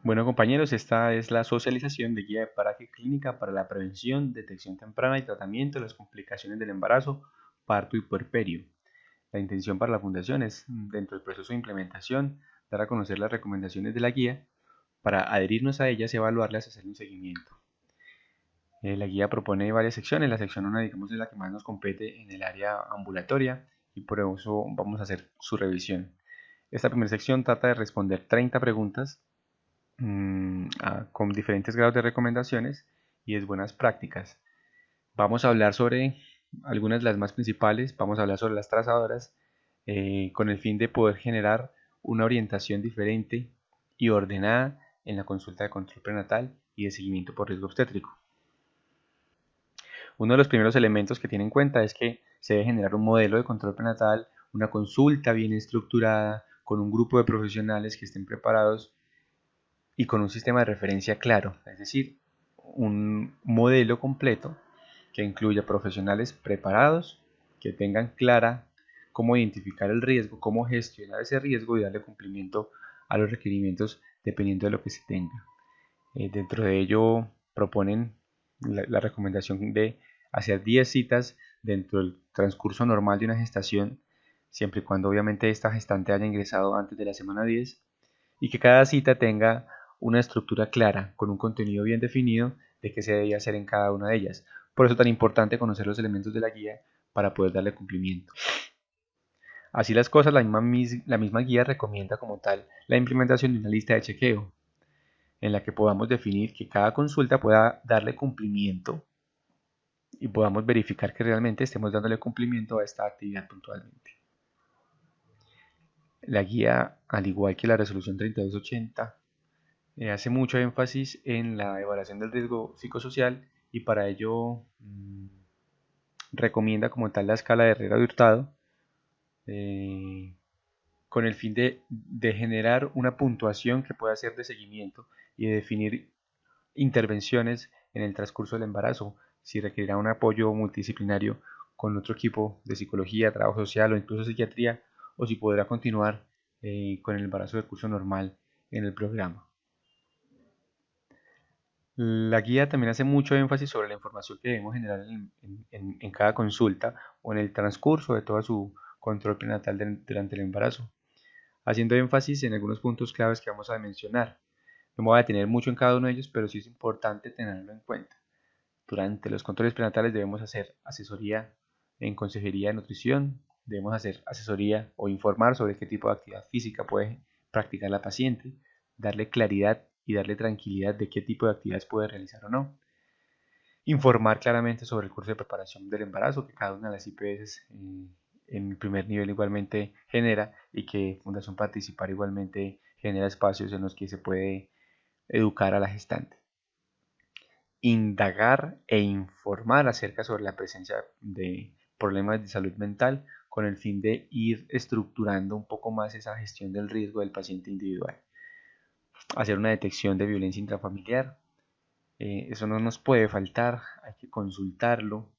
Bueno, compañeros, esta es la socialización de guía de paraje clínica para la prevención, detección temprana y tratamiento de las complicaciones del embarazo, parto y puerperio. La intención para la Fundación es, dentro del proceso de implementación, dar a conocer las recomendaciones de la guía para adherirnos a ellas y evaluarlas y hacer un seguimiento. La guía propone varias secciones. La sección 1, digamos, es la que más nos compete en el área ambulatoria y por eso vamos a hacer su revisión. Esta primera sección trata de responder 30 preguntas con diferentes grados de recomendaciones y es buenas prácticas. Vamos a hablar sobre algunas de las más principales, vamos a hablar sobre las trazadoras, con el fin de poder generar una orientación diferente y ordenada en la consulta de control prenatal y de seguimiento por riesgo obstétrico. Uno de los primeros elementos que tiene en cuenta es que se debe generar un modelo de control prenatal, una consulta bien estructurada, con un grupo de profesionales que estén preparados y con un sistema de referencia claro, es decir, un modelo completo que incluya profesionales preparados, que tengan clara cómo identificar el riesgo, cómo gestionar ese riesgo y darle cumplimiento a los requerimientos dependiendo de lo que se tenga. Dentro de ello proponen la recomendación de hacer 10 citas dentro del transcurso normal de una gestación, siempre y cuando obviamente esta gestante haya ingresado antes de la semana 10 y que cada cita tenga una estructura clara, con un contenido bien definido de qué se debe hacer en cada una de ellas. Por eso es tan importante conocer los elementos de la guía para poder darle cumplimiento. Así las cosas, la misma guía recomienda como tal la implementación de una lista de chequeo, en la que podamos definir que cada consulta pueda darle cumplimiento y podamos verificar que realmente estemos dándole cumplimiento a esta actividad puntualmente. La guía, al igual que la resolución 3280, hace mucho énfasis en la evaluación del riesgo psicosocial y para ello recomienda como tal la escala de Herrera de Hurtado, con el fin de generar una puntuación que pueda ser de seguimiento y de definir intervenciones en el transcurso del embarazo, si requerirá un apoyo multidisciplinario con otro equipo de psicología, trabajo social o incluso psiquiatría, o si podrá continuar con el embarazo de curso normal en el programa. La guía también hace mucho énfasis sobre la información que debemos generar en cada consulta o en el transcurso de todo su control prenatal durante el embarazo, haciendo énfasis en algunos puntos claves que vamos a mencionar. No me voy a detener mucho en cada uno de ellos, pero sí es importante tenerlo en cuenta. Durante los controles prenatales debemos hacer asesoría en consejería de nutrición, debemos hacer asesoría o informar sobre qué tipo de actividad física puede practicar la paciente, darle claridad y darle tranquilidad de qué tipo de actividades puede realizar o no. Informar claramente sobre el curso de preparación del embarazo que cada una de las IPS en el primer nivel igualmente genera y que Fundación Participar igualmente genera espacios en los que se puede educar a la gestante. Indagar e informar acerca sobre la presencia de problemas de salud mental con el fin de ir estructurando un poco más esa gestión del riesgo del paciente individual. Hacer una detección de violencia intrafamiliar. Eso no nos puede faltar, hay que consultarlo.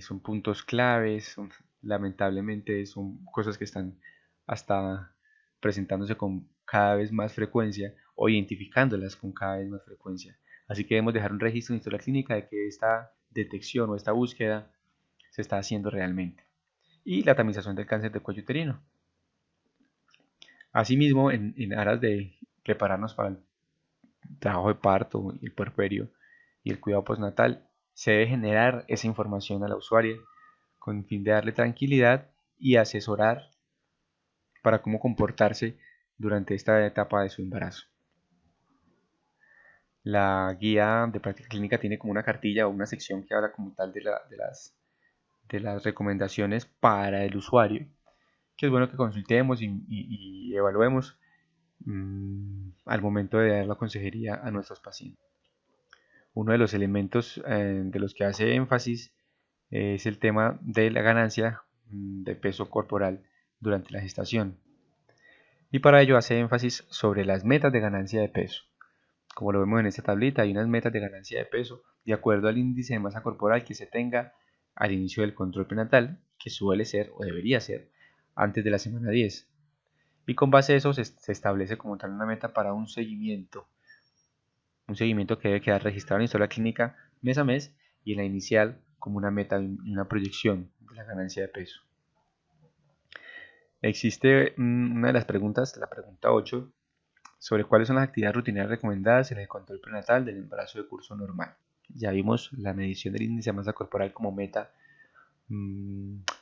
Son puntos claves, lamentablemente son cosas que están hasta presentándose con cada vez más frecuencia o identificándolas con cada vez más frecuencia. Así que debemos dejar un registro en historia clínica de que esta detección o esta búsqueda se está haciendo realmente. Y la tamización del cáncer de cuello uterino. Asimismo, en aras de prepararnos para el trabajo de parto, el puerperio y el cuidado postnatal, se debe generar esa información a la usuaria con el fin de darle tranquilidad y asesorar para cómo comportarse durante esta etapa de su embarazo. La guía de práctica clínica tiene como una cartilla o una sección que habla como tal de las recomendaciones para el usuario, que es bueno que consultemos y evaluemos al momento de dar la consejería a nuestros pacientes. Uno de los elementos de los que hace énfasis es el tema de la ganancia de peso corporal durante la gestación. Y para ello hace énfasis sobre las metas de ganancia de peso. Como lo vemos en esta tablita, hay unas metas de ganancia de peso de acuerdo al índice de masa corporal que se tenga al inicio del control prenatal, que suele ser o debería ser antes de la semana 10. Y con base a eso se establece como tal una meta para un seguimiento un seguimiento que debe quedar registrado en la historia clínica mes a mes y en la inicial como una meta y una proyección de la ganancia de peso. Existe una de las preguntas, la pregunta 8, sobre cuáles son las actividades rutinarias recomendadas en el control prenatal del embarazo de curso normal. Ya vimos la medición del índice de masa corporal como meta,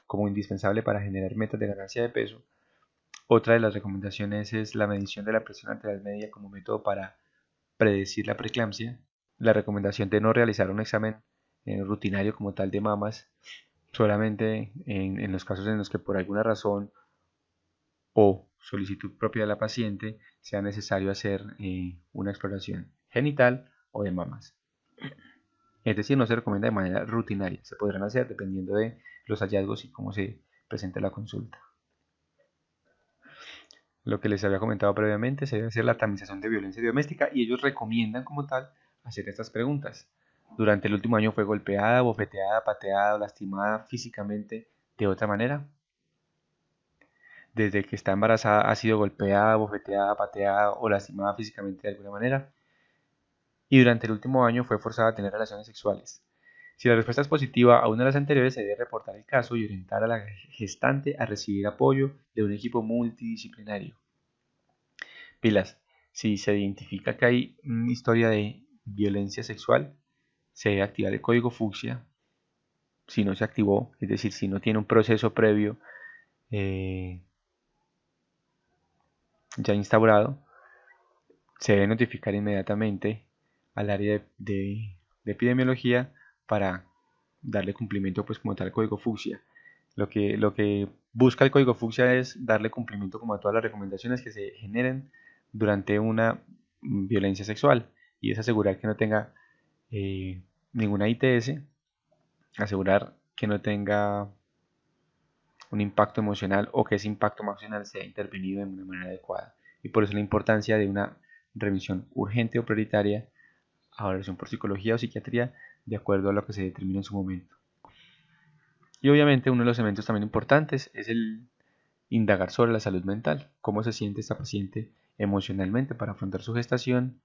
como indispensable para generar metas de ganancia de peso. Otra de las recomendaciones es la medición de la presión arterial media como método para predecir la preeclampsia. La recomendación de no realizar un examen rutinario como tal de mamas, solamente en los casos en los que por alguna razón o solicitud propia de la paciente sea necesario hacer una exploración genital o de mamas. Es decir, no se recomienda de manera rutinaria, se podrán hacer dependiendo de los hallazgos y cómo se presente la consulta. Lo que les había comentado previamente, se debe hacer la tamización de violencia doméstica y ellos recomiendan como tal hacer estas preguntas. Durante el último año fue golpeada, bofeteada, pateada o lastimada físicamente de otra manera. Desde que está embarazada ha sido golpeada, bofeteada, pateada o lastimada físicamente de alguna manera. Y durante el último año fue forzada a tener relaciones sexuales. Si la respuesta es positiva a una de las anteriores, se debe reportar el caso y orientar a la gestante a recibir apoyo de un equipo multidisciplinario. Pilas, si se identifica que hay una historia de violencia sexual, se debe activar el código fucsia. Si no se activó, es decir, si no tiene un proceso previo ya instaurado, se debe notificar inmediatamente al área de epidemiología para darle cumplimiento pues como tal al código fucsia. Lo que busca el código fucsia es darle cumplimiento como a todas las recomendaciones que se generen durante una violencia sexual y es asegurar que no tenga ninguna ITS, asegurar que no tenga un impacto emocional o que ese impacto emocional sea intervenido de una manera adecuada. Y por eso la importancia de una revisión urgente o prioritaria a valoración por psicología o psiquiatría de acuerdo a lo que se determine en su momento. Y obviamente uno de los elementos también importantes es el indagar sobre la salud mental, cómo se siente esta paciente emocionalmente para afrontar su gestación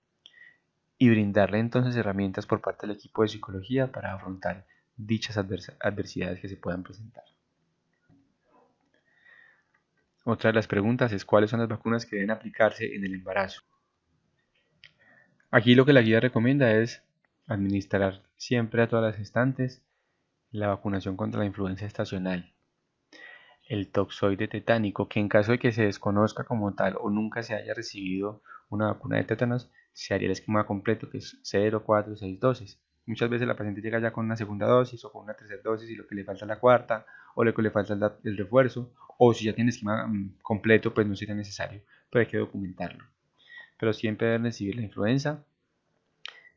y brindarle entonces herramientas por parte del equipo de psicología para afrontar dichas adversidades que se puedan presentar. Otra de las preguntas es cuáles son las vacunas que deben aplicarse en el embarazo. Aquí lo que la guía recomienda es administrar siempre a todas las gestantes la vacunación contra la influenza estacional, el toxoide tetánico, que en caso de que se desconozca como tal o nunca se haya recibido una vacuna de tétanos, se haría el esquema completo que es 0, 4, 6 dosis. Muchas veces la paciente llega ya con una segunda dosis o con una tercera dosis y lo que le falta es la cuarta o lo que le falta es el refuerzo, o si ya tiene el esquema completo pues no sería necesario, pero hay que documentarlo. Pero siempre deben recibir la influenza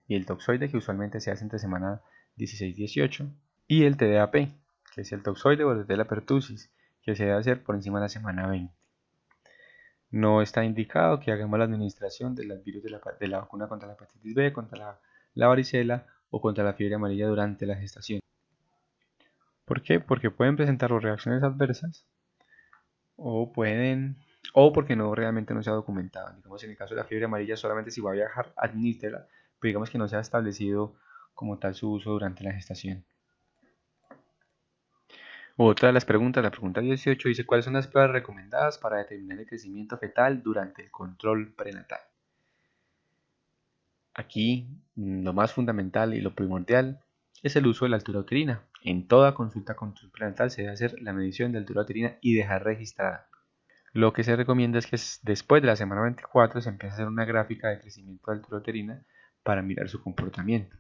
y el toxoide, que usualmente se hace entre semana 16-18, y el TDAP, que es el toxoide o el la pertussis, que se debe hacer por encima de la semana 20. No está indicado que hagamos la administración de los virus de la vacuna contra la hepatitis B, contra la varicela o contra la fiebre amarilla durante la gestación. ¿Por qué? Porque pueden presentar reacciones adversas o porque realmente no se ha documentado. Digamos, en el caso de la fiebre amarilla, solamente si va a viajar, admítela, pero digamos que no se ha establecido como tal su uso durante la gestación. Otra de las preguntas, la pregunta 18, dice ¿cuáles son las pruebas recomendadas para determinar el crecimiento fetal durante el control prenatal? Aquí lo más fundamental y lo primordial es el uso de la altura uterina. En toda consulta control prenatal se debe hacer la medición de altura uterina y dejar registrada. Lo que se recomienda es que después de la semana 24 se empiece a hacer una gráfica de crecimiento de altura uterina para mirar su comportamiento.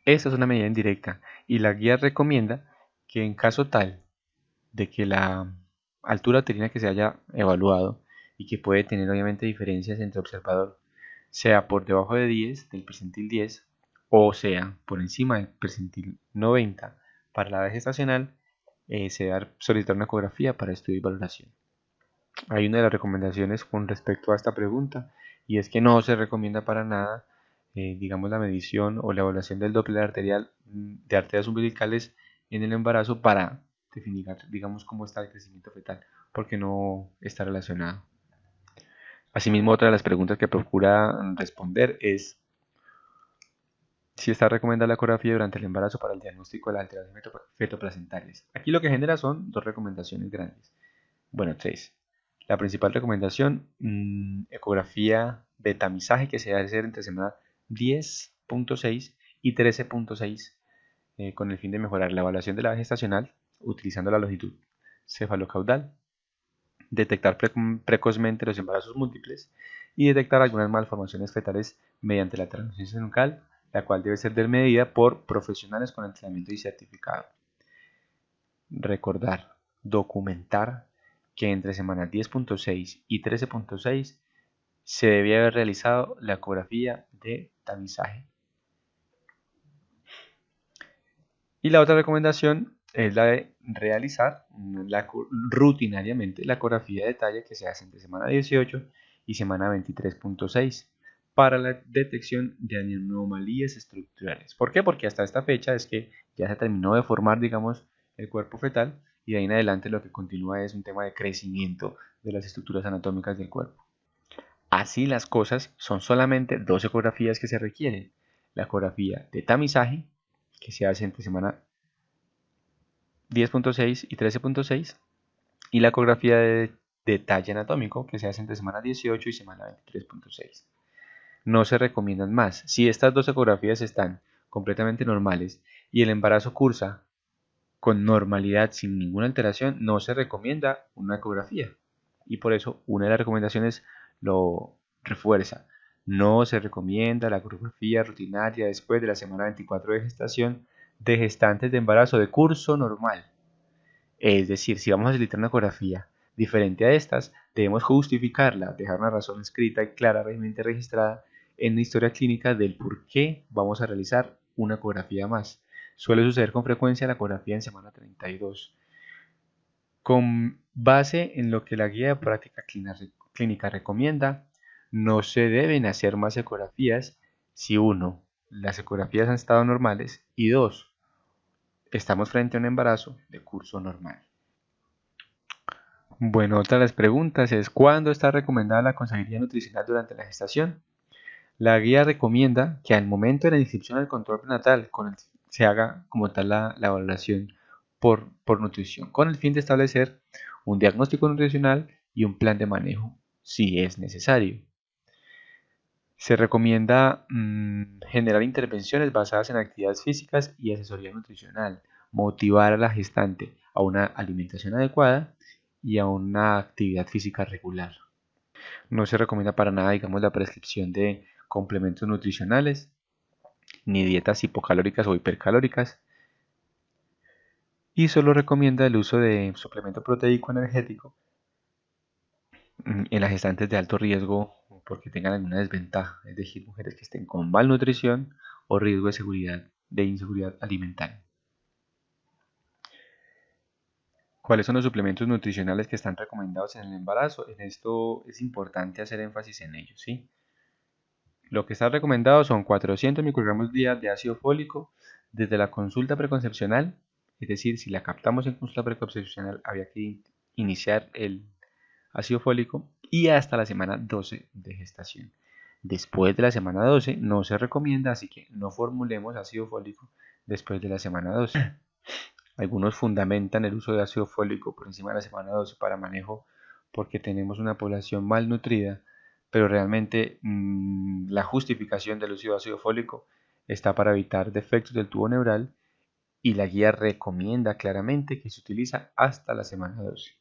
Esta es una medida indirecta y la guía recomienda que en caso tal de que la altura uterina que se haya evaluado y que puede tener obviamente diferencias entre observador, sea por debajo de 10 del percentil 10 o sea por encima del percentil 90 para la edad gestacional, se debe solicitar una ecografía para estudio y valoración. Hay una de las recomendaciones con respecto a esta pregunta y es que no se recomienda para nada digamos la medición o la evaluación del Doppler arterial de arterias umbilicales en el embarazo para definir digamos cómo está el crecimiento fetal porque no está relacionado. Asimismo, otra de las preguntas que procura responder es Si está recomendada la ecografía durante el embarazo para el diagnóstico de las alteraciones fetoplacentarias. Aquí lo que genera son dos recomendaciones grandes. Bueno, tres. La principal recomendación, ecografía de tamizaje que se debe hacer entre semana 10.6 y 13.6 con el fin de mejorar la evaluación de la gestacional utilizando la longitud cefalocaudal, detectar precozmente los embarazos múltiples y detectar algunas malformaciones fetales mediante la transmisión nucal, la cual debe ser medida por profesionales con entrenamiento y certificado. Recordar, documentar que entre semanas 10.6 y 13.6 se debía haber realizado la ecografía de tamizaje. Y la otra recomendación es la de realizar rutinariamente la ecografía de detalle que se hace entre semana 18 y semana 23.6 para la detección de anomalías estructurales. ¿Por qué? Porque hasta esta fecha es que ya se terminó de formar, digamos, el cuerpo fetal y de ahí en adelante lo que continúa es un tema de crecimiento de las estructuras anatómicas del cuerpo. Así las cosas, son solamente dos ecografías que se requieren. La ecografía de tamizaje, que se hace entre semana 10.6 y 13.6, y la ecografía de detalle anatómico, que se hace entre semana 18 y semana 23.6. No se recomiendan más. Si estas dos ecografías están completamente normales y el embarazo cursa con normalidad sin ninguna alteración, no se recomienda una ecografía. Y por eso una de las recomendaciones lo refuerza. No se recomienda la ecografía rutinaria después de la semana 24 de gestación de gestantes de embarazo de curso normal. Es decir, si vamos a solicitar una ecografía diferente a estas, debemos justificarla, dejar una razón escrita y claramente registrada en la historia clínica del por qué vamos a realizar una ecografía más. Suele suceder con frecuencia la ecografía en semana 32. Con base en lo que la guía de práctica clínica recomienda, no se deben hacer más ecografías si uno, las ecografías han estado normales y dos, estamos frente a un embarazo de curso normal. Bueno, otra de las preguntas es ¿cuándo está recomendada la consejería nutricional durante la gestación? La guía recomienda que al momento de la inscripción al control prenatal se haga como tal la valoración por nutrición, con el fin de establecer un diagnóstico nutricional y un plan de manejo si es necesario. Se recomienda generar intervenciones basadas en actividades físicas y asesoría nutricional, motivar a la gestante a una alimentación adecuada y a una actividad física regular. No se recomienda para nada, digamos, la prescripción de complementos nutricionales, ni dietas hipocalóricas o hipercalóricas, y solo recomienda el uso de suplemento proteico energético en las gestantes de alto riesgo porque tengan alguna desventaja, es decir, mujeres que estén con malnutrición o riesgo de inseguridad alimentaria. ¿Cuáles son los suplementos nutricionales que están recomendados en el embarazo? En esto es importante hacer énfasis en ello, ¿sí? Lo que está recomendado son 400 microgramos día de ácido fólico desde la consulta preconcepcional, es decir, si la captamos en consulta preconcepcional había que iniciar el ácido fólico y hasta la semana 12 de gestación. Después de la semana 12 no se recomienda, así que no formulemos ácido fólico después de la semana 12. Algunos fundamentan el uso de ácido fólico por encima de la semana 12 para manejo porque tenemos una población malnutrida, pero realmente la justificación del uso de ácido fólico está para evitar defectos del tubo neural y la guía recomienda claramente que se utiliza hasta la semana 12.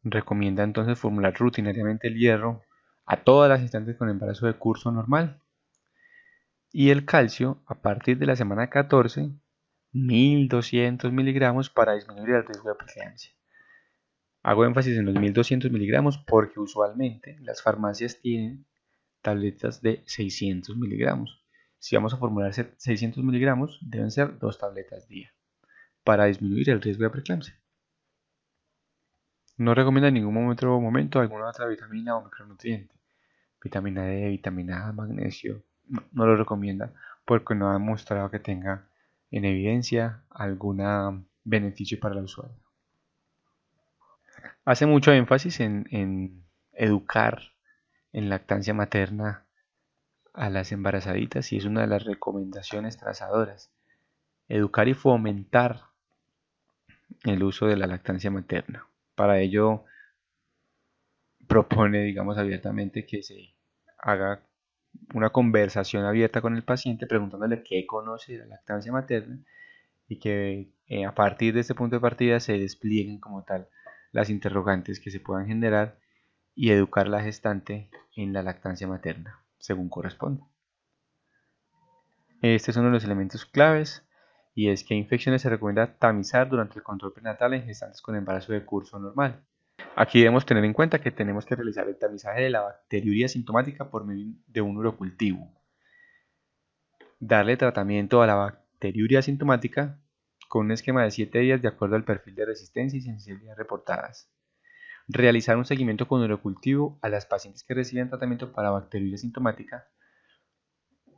Recomienda entonces formular rutinariamente el hierro a todas las gestantes con embarazo de curso normal y el calcio a partir de la semana 14, 1200 miligramos para disminuir el riesgo de preeclampsia. Hago énfasis en los 1200 miligramos porque usualmente las farmacias tienen tabletas de 600 miligramos. Si vamos a formular 600 miligramos, deben ser 2 tabletas día para disminuir el riesgo de preeclampsia. No recomienda en ningún momento alguna otra vitamina o micronutriente. Vitamina D, vitamina A, magnesio, no lo recomienda porque no ha demostrado que tenga en evidencia algún beneficio para el usuario. Hace mucho énfasis en educar en lactancia materna a las embarazaditas y es una de las recomendaciones trazadoras. Educar y fomentar el uso de la lactancia materna. Para ello propone, digamos, abiertamente que se haga una conversación abierta con el paciente preguntándole qué conoce de la lactancia materna y que a partir de este punto de partida se desplieguen como tal las interrogantes que se puedan generar y educar a la gestante en la lactancia materna, según corresponda. Este es uno de los elementos claves y es que infecciones se recomienda tamizar durante el control prenatal en gestantes con embarazo de curso normal. Aquí debemos tener en cuenta que tenemos que realizar el tamizaje de la bacteriuria sintomática por medio de un urocultivo. Darle tratamiento a la bacteriuria sintomática con un esquema de 7 días de acuerdo al perfil de resistencia y sensibilidad reportadas. Realizar un seguimiento con urocultivo a las pacientes que reciben tratamiento para bacteriuria sintomática.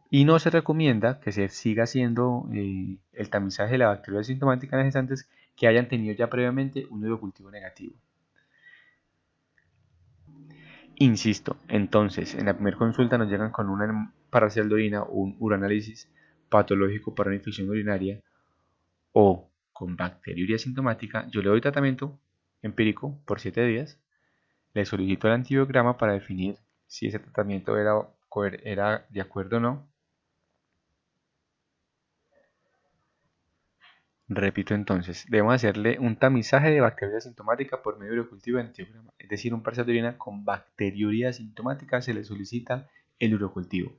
Y no se recomienda que se siga haciendo el tamizaje de la bacteriuria sintomática en las gestantes que hayan tenido ya previamente un urocultivo negativo. Insisto, entonces, en la primera consulta nos llegan con una parcial de orina o un uroanálisis patológico para una infección urinaria o con bacteriuria sintomática. Yo le doy tratamiento empírico por 7 días, le solicito el antibiograma para definir si ese tratamiento era de acuerdo o no. Repito entonces, debemos hacerle un tamizaje de bacteriuria sintomática por medio de cultivo de antibiograma, es decir, un parcial de orina con bacteriuria sintomática se le solicita el urocultivo.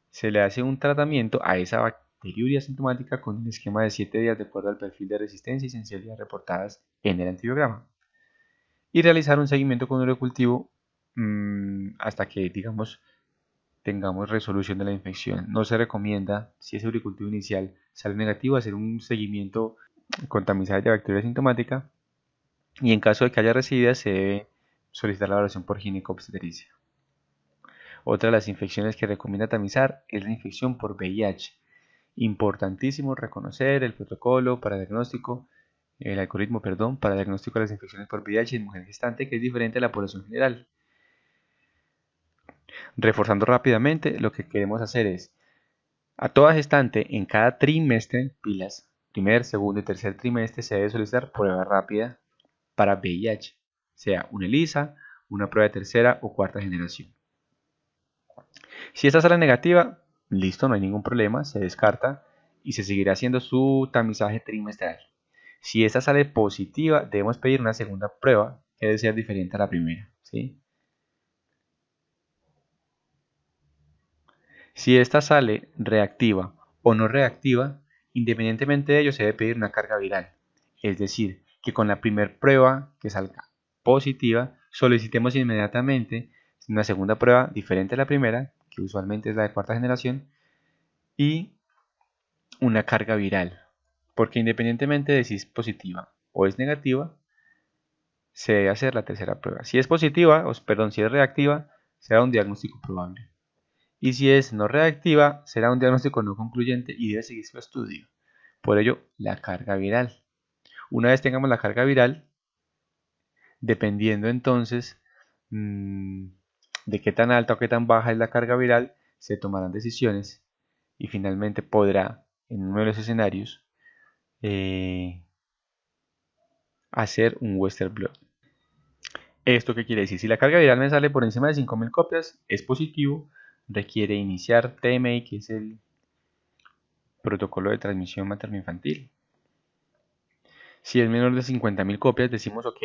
Se le hace un tratamiento a esa bacteriuria sintomática con un esquema de 7 días de acuerdo al perfil de resistencia y sensibilidad reportadas en el antibiograma. Y realizar un seguimiento con urocultivo hasta que, digamos, tengamos resolución de la infección. No se recomienda, si ese urocultivo inicial sale negativo, hacer un seguimiento con tamizaje de bacteria sintomática y en caso de que haya recidiva se debe solicitar la valoración por ginecobstetricia. Otra de las infecciones que recomienda tamizar es la infección por VIH. Importantísimo reconocer el protocolo para diagnóstico, el algoritmo, perdón, para diagnóstico de las infecciones por VIH en mujer gestante, que es diferente a la población general. Reforzando rápidamente, lo que queremos hacer es a toda gestante en cada trimestre, pilas, primer, segundo y tercer trimestre, se debe solicitar prueba rápida para VIH, sea una ELISA, una prueba de tercera o cuarta generación. Si esta sale negativa, listo, no hay ningún problema, se descarta y se seguirá haciendo su tamizaje trimestral. Si esta sale positiva, debemos pedir una segunda prueba que debe ser diferente a la primera, ¿sí? Si esta sale reactiva o no reactiva, independientemente de ello se debe pedir una carga viral. Es decir, que con la primera prueba que salga positiva, solicitemos inmediatamente una segunda prueba diferente a la primera, que usualmente es la de cuarta generación, y una carga viral. Porque independientemente de si es positiva o es negativa, se debe hacer la tercera prueba. Si es positiva, si es reactiva, será un diagnóstico probable. Y si es no reactiva, será un diagnóstico no concluyente y debe seguir su estudio. Por ello, la carga viral. Una vez tengamos la carga viral, dependiendo entonces de qué tan alta o qué tan baja es la carga viral, se tomarán decisiones y finalmente podrá, en uno de los escenarios, hacer un Western blot. ¿Esto qué quiere decir? Si la carga viral me sale por encima de 5.000 copias, es positivo, requiere iniciar TMI, que es el protocolo de transmisión materno-infantil. Si es menor de 50.000 copias, decimos ok,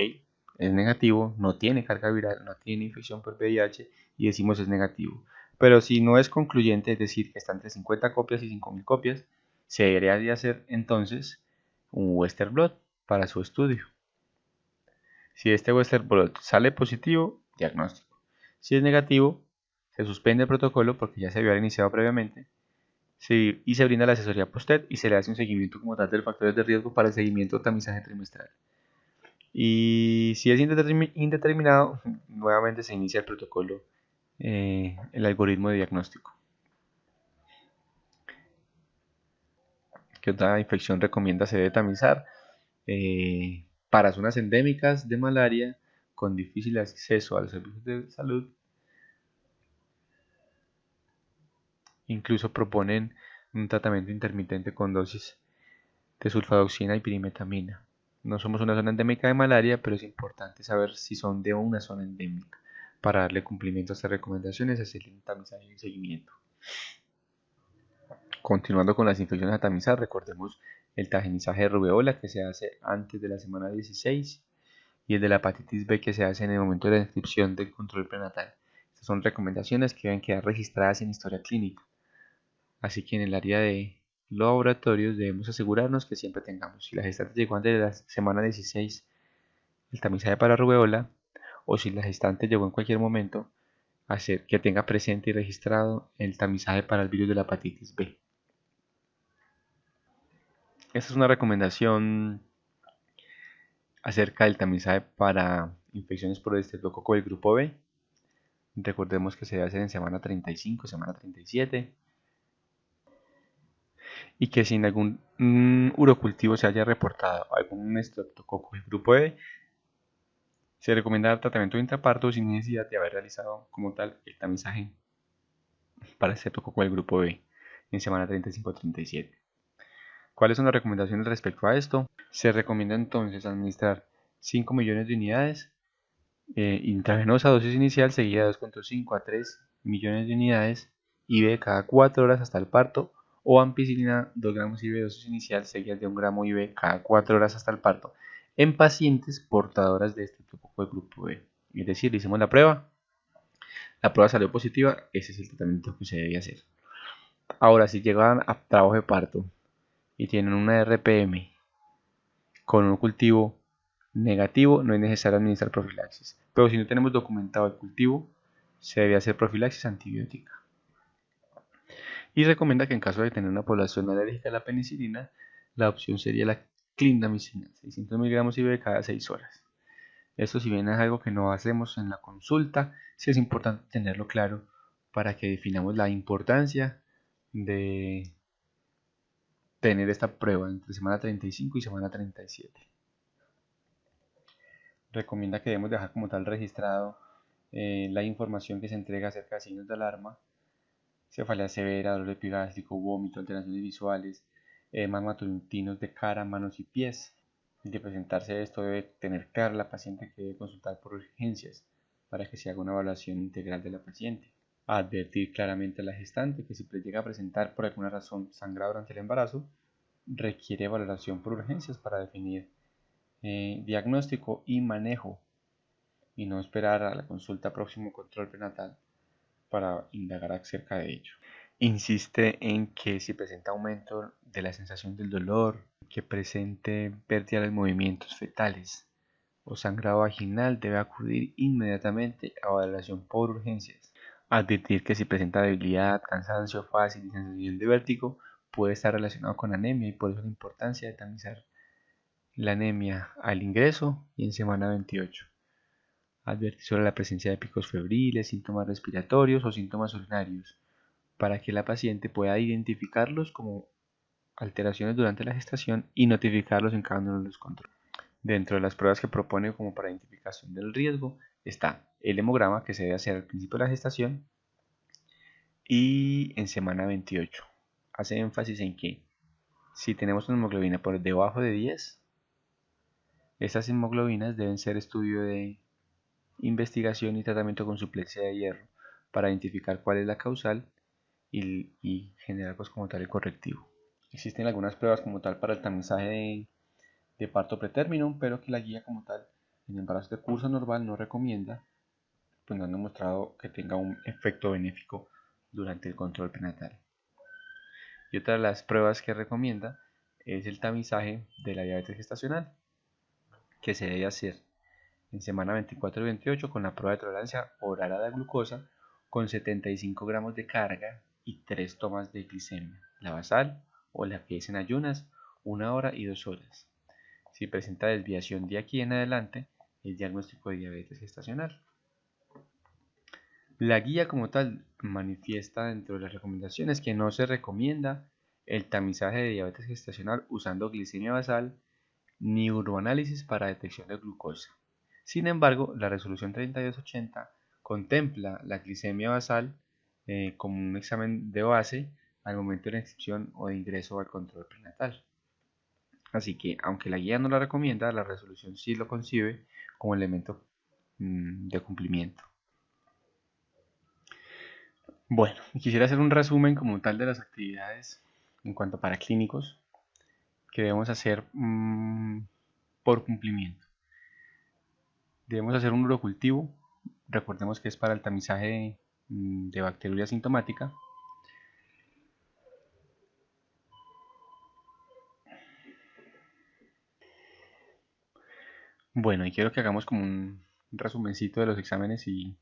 es negativo, no tiene carga viral, no tiene infección por VIH y decimos es negativo. Pero si no es concluyente, es decir, que está entre 50 copias y 5.000 copias, se debería de hacer entonces un Western blot para su estudio. Si este Western blot sale positivo, diagnóstico. Si es negativo, se suspende el protocolo porque ya se había iniciado previamente y se brinda la asesoría post-TET y se le hace un seguimiento como tal de los factores de riesgo para el seguimiento de tamizaje trimestral. Y si es indeterminado, nuevamente se inicia el protocolo, el algoritmo de diagnóstico. ¿Qué otra infección recomienda se debe tamizar? Para zonas endémicas de malaria con difícil acceso a los servicios de salud, Incluso proponen un tratamiento intermitente con dosis de sulfadoxina y pirimetamina. No somos una zona endémica de malaria, pero es importante saber si son de una zona endémica para darle cumplimiento a estas recomendaciones y hacerle un tamizaje y seguimiento. Continuando con las infecciones a tamizar, recordemos el tagenizaje de rubeola que se hace antes de la semana 16 y el de la hepatitis B que se hace en el momento de la inscripción del control prenatal. Estas son recomendaciones que deben quedar registradas en historia clínica. Así que en el área de laboratorios debemos asegurarnos que siempre tengamos, si la gestante llegó antes de la semana 16, el tamizaje para rubeola, o si la gestante llegó en cualquier momento, hacer que tenga presente y registrado el tamizaje para el virus de la hepatitis B. Esta es una recomendación acerca del tamizaje para infecciones por el estreptococo del grupo B. Recordemos que se debe hacer en semana 35, semana 37. Y que si en algún urocultivo se haya reportado algún estreptococo del grupo E, se recomienda dar tratamiento de intraparto sin necesidad de haber realizado como tal el tamizaje para el estreptococo del grupo B en semana 35-37. ¿Cuáles son las recomendaciones respecto a esto? Se recomienda entonces administrar 5 millones de unidades intravenosa dosis inicial seguida de 2,5 a 3 millones de unidades IV cada 4 horas hasta el parto, o ampicilina 2 gramos IV dosis inicial seguida de 1 gramo IV cada 4 horas hasta el parto en pacientes portadoras de estreptococo de grupo B. Es decir, hicimos la prueba salió positiva, ese es el tratamiento que se debe hacer. Ahora, si llegan a trabajo de parto y tienen una RPM con un cultivo negativo, no es necesario administrar profilaxis. Pero si no tenemos documentado el cultivo, se debe hacer profilaxis antibiótica. Y recomienda que en caso de tener una población alérgica a la penicilina, la opción sería la clindamicina, 600 miligramos IV cada 6 horas. Esto, si bien es algo que no hacemos en la consulta, sí es importante tenerlo claro para que definamos la importancia de tener esta prueba entre semana 35 y semana 37. Recomienda que debemos dejar como tal registrado la información que se entrega acerca de signos de alarma, cefalea severa, dolor epigástrico, vómito, alteraciones visuales, edemas matutinos de cara, manos y pies. De presentarse esto debe tener claro la paciente que debe consultar por urgencias para que se haga una evaluación integral de la paciente. Advertir claramente a la gestante que si llega a presentar por alguna razón sangrado durante el embarazo, requiere valoración por urgencias para definir diagnóstico y manejo, y no esperar a la consulta próximo control prenatal para indagar acerca de ello. Insiste en que si presenta aumento de la sensación del dolor, que presente pérdida de movimientos fetales o sangrado vaginal, debe acudir inmediatamente a valoración por urgencias. Advertir que si presenta debilidad, cansancio fácil y sensación de vértigo, puede estar relacionado con anemia, y por eso la importancia de tamizar la anemia al ingreso y en semana 28. Advertir sobre la presencia de picos febriles, síntomas respiratorios o síntomas urinarios, para que la paciente pueda identificarlos como alteraciones durante la gestación y notificarlos en cada uno de los controles. Dentro de las pruebas que propone como para identificación del riesgo está el hemograma, que se debe hacer al principio de la gestación y en semana 28. Hace énfasis en que si tenemos una hemoglobina por debajo de 10, esas hemoglobinas deben ser estudio de investigación y tratamiento con suplexia de hierro para identificar cuál es la causal y generar pues como tal el correctivo. Existen algunas pruebas como tal para el tamizaje de parto pretérmino, pero que la guía como tal en embarazo de curso normal no recomienda, pues no han demostrado que tenga un efecto benéfico durante el control prenatal. Y otra de las pruebas que recomienda es el tamizaje de la diabetes gestacional, que se debe hacer en semana 24 y 28 con la prueba de tolerancia oral a la glucosa con 75 gramos de carga y 3 tomas de glicemia, la basal o la que es en ayunas, 1 hora y 2 horas. Si presenta desviación de aquí en adelante, el diagnóstico de diabetes gestacional. La guía como tal manifiesta dentro de las recomendaciones que no se recomienda el tamizaje de diabetes gestacional usando glicemia basal ni uroanálisis para detección de glucosa. Sin embargo, la resolución 3280 contempla la glicemia basal como un examen de base al momento de la inscripción o de ingreso al control prenatal. Así que, aunque la guía no la recomienda, la resolución sí lo concibe como elemento de cumplimiento. Bueno, quisiera hacer un resumen como tal de las actividades en cuanto a paraclínicos que debemos hacer por cumplimiento. Debemos hacer un urocultivo, recordemos que es para el tamizaje de bacteriuria sintomática. Bueno, y quiero que hagamos como un resumencito de los exámenes y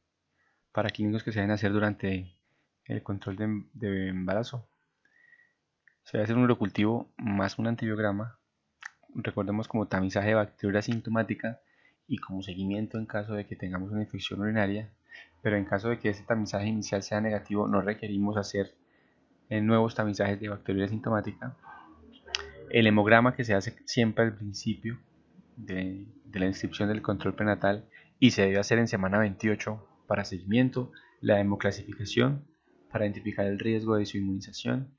paraclínicos que se deben hacer durante el control de embarazo. Se debe hacer un urocultivo más un antibiograma, recordemos como tamizaje de bacteriuria sintomática y como seguimiento en caso de que tengamos una infección urinaria, pero en caso de que ese tamizaje inicial sea negativo no requerimos hacer nuevos tamizajes de bacteriuria sintomática. El hemograma que se hace siempre al principio de la inscripción del control prenatal y se debe hacer en semana 28 para seguimiento, la hemoclasificación para identificar el riesgo de su inmunización,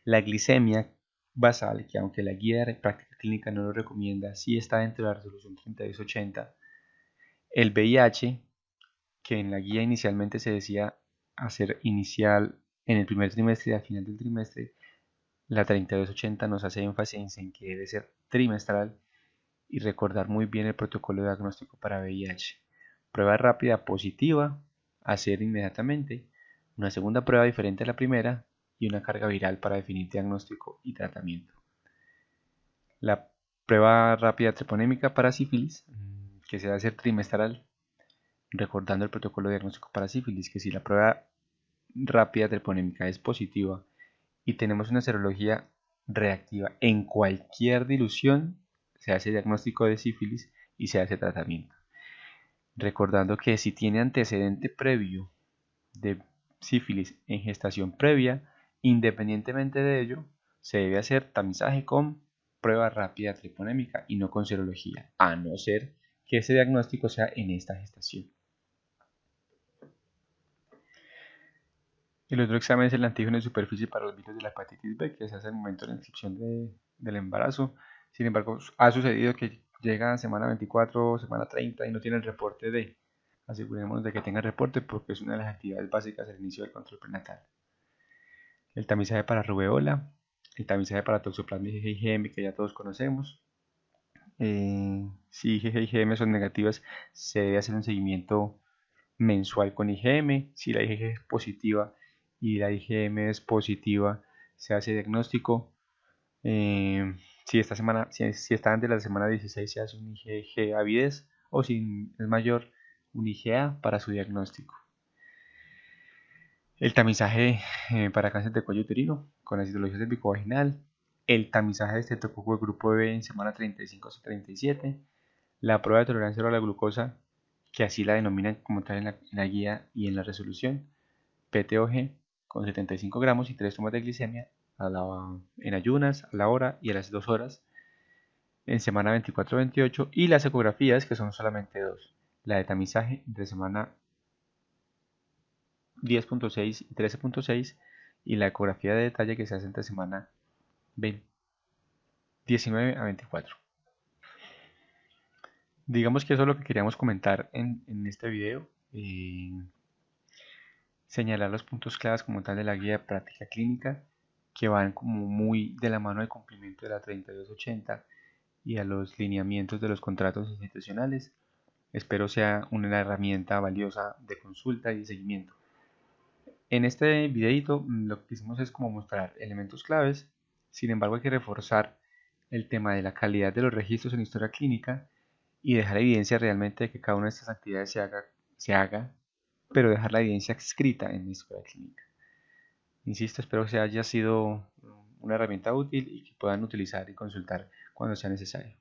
la glicemia basal, que aunque la guía de práctica clínica no lo recomienda, sí está dentro de la resolución 3280, el VIH, que en la guía inicialmente se decía hacer inicial en el primer trimestre y al final del trimestre, la 3280 nos hace énfasis en que debe ser trimestral y recordar muy bien el protocolo de diagnóstico para VIH. Prueba rápida positiva, hacer inmediatamente, una segunda prueba diferente a la primera y una carga viral para definir diagnóstico y tratamiento. La prueba rápida treponémica para sífilis, que se debe hacer trimestral, recordando el protocolo de diagnóstico para sífilis, que si la prueba rápida treponémica es positiva y tenemos una serología reactiva en cualquier dilución, se hace diagnóstico de sífilis y se hace tratamiento. Recordando que si tiene antecedente previo de sífilis en gestación previa, independientemente de ello, se debe hacer tamizaje con prueba rápida treponémica y no con serología, a no ser que ese diagnóstico sea en esta gestación. El otro examen es el antígeno de superficie para los virus de la hepatitis B, que se hace al momento de la inscripción del embarazo. Sin embargo, ha sucedido que llega a semana 24, semana 30 y no tiene el reporte de. Asegurémonos de que tenga el reporte porque es una de las actividades básicas al inicio del control prenatal. El tamizaje para rubeola, el tamizaje para toxoplasma IgG y IgM, que ya todos conocemos. Si IgG y IgM son negativas, se debe hacer un seguimiento mensual con IgM. Si la IgG es positiva y la IgM es positiva, se hace diagnóstico. Si está antes de la semana 16, se hace un IgG avidez, o si es mayor, un IgA para su diagnóstico. El tamizaje para cáncer de cuello uterino con la citología cervicovaginal, el tamizaje de estreptococo de grupo B en semana 35 a 37, la prueba de tolerancia a la glucosa, que así la denominan como tal en la guía y en la resolución, PTOG con 75 gramos y 3 tomas de glicemia en ayunas, a la hora y a las 2 horas en semana 24-28, y las ecografías, que son solamente dos, la de tamizaje entre semana 10.6 y 13.6 y la ecografía de detalle que se hace entre semana 19 a 24. Digamos que eso es lo que queríamos comentar en este video. Señalar los puntos claves como tal de la guía de práctica clínica que van como muy de la mano del cumplimiento de la 3280 y a los lineamientos de los contratos institucionales. Espero sea una herramienta valiosa de consulta y de seguimiento. En este videito lo que hicimos es como mostrar elementos claves, sin embargo hay que reforzar el tema de la calidad de los registros en historia clínica y dejar evidencia realmente de que cada una de estas actividades se haga, pero dejar la evidencia escrita en la historia clínica. Insisto, espero que haya sido una herramienta útil y que puedan utilizar y consultar cuando sea necesario.